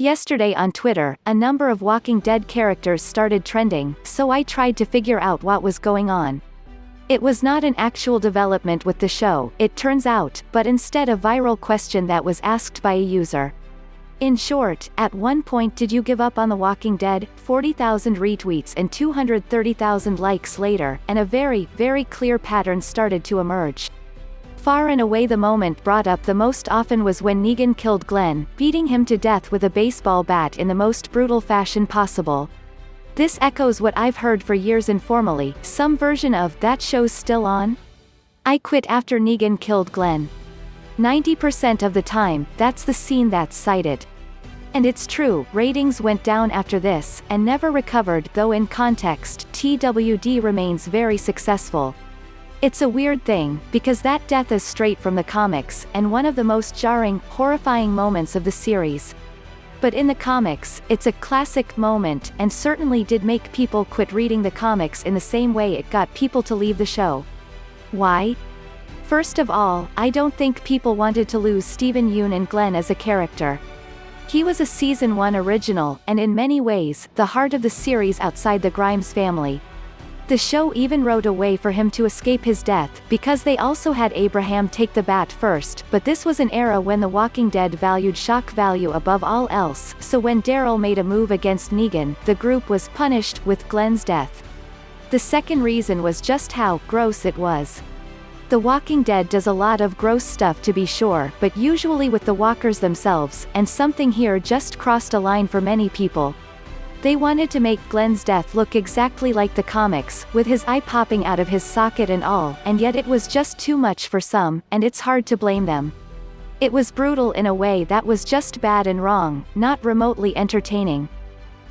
Yesterday on Twitter, a number of Walking Dead characters started trending, so I tried to figure out what was going on. It was not an actual development with the show, it turns out, but instead a viral question that was asked by a user. In short, at one point did you give up on The Walking Dead? 40,000 retweets and 230,000 likes later, and a very, very clear pattern started to emerge. Far and away the moment brought up the most often was when Negan killed Glenn, beating him to death with a baseball bat in the most brutal fashion possible. This echoes what I've heard for years informally, some version of "that show's still on? I quit after Negan killed Glenn." 90% of the time, that's the scene that's cited. And it's true, ratings went down after this, and never recovered, though in context, TWD remains very successful. It's a weird thing, because that death is straight from the comics, and one of the most jarring, horrifying moments of the series. But in the comics, it's a classic moment, and certainly did make people quit reading the comics in the same way it got people to leave the show. Why? First of all, I don't think people wanted to lose Steven Yeun and Glenn as a character. He was a Season 1 original, and in many ways, the heart of the series outside the Grimes family. The show even wrote a way for him to escape his death, because they also had Abraham take the bat first, but this was an era when The Walking Dead valued shock value above all else, so when Daryl made a move against Negan, the group was punished with Glenn's death. The second reason was just how gross it was. The Walking Dead does a lot of gross stuff to be sure, but usually with the walkers themselves, and something here just crossed a line for many people. They wanted to make Glenn's death look exactly like the comics, with his eye popping out of his socket and all, and yet it was just too much for some, and it's hard to blame them. It was brutal in a way that was just bad and wrong, not remotely entertaining.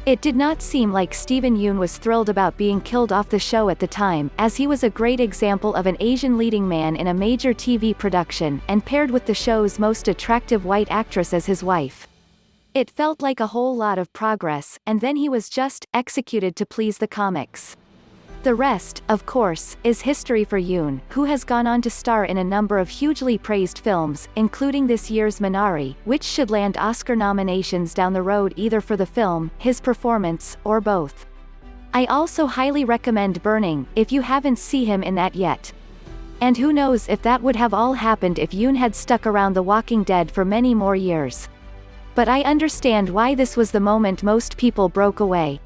It did not seem like Steven Yeun was thrilled about being killed off the show at the time, as he was a great example of an Asian leading man in a major TV production, and paired with the show's most attractive white actress as his wife. It felt like a whole lot of progress, and then he was just executed to please the comics. The rest, of course, is history for Yeun, who has gone on to star in a number of hugely praised films, including this year's Minari, which should land Oscar nominations down the road either for the film, his performance, or both. I also highly recommend Burning, if you haven't seen him in that yet. And who knows if that would have all happened if Yeun had stuck around The Walking Dead for many more years. But I understand why this was the moment most people broke away.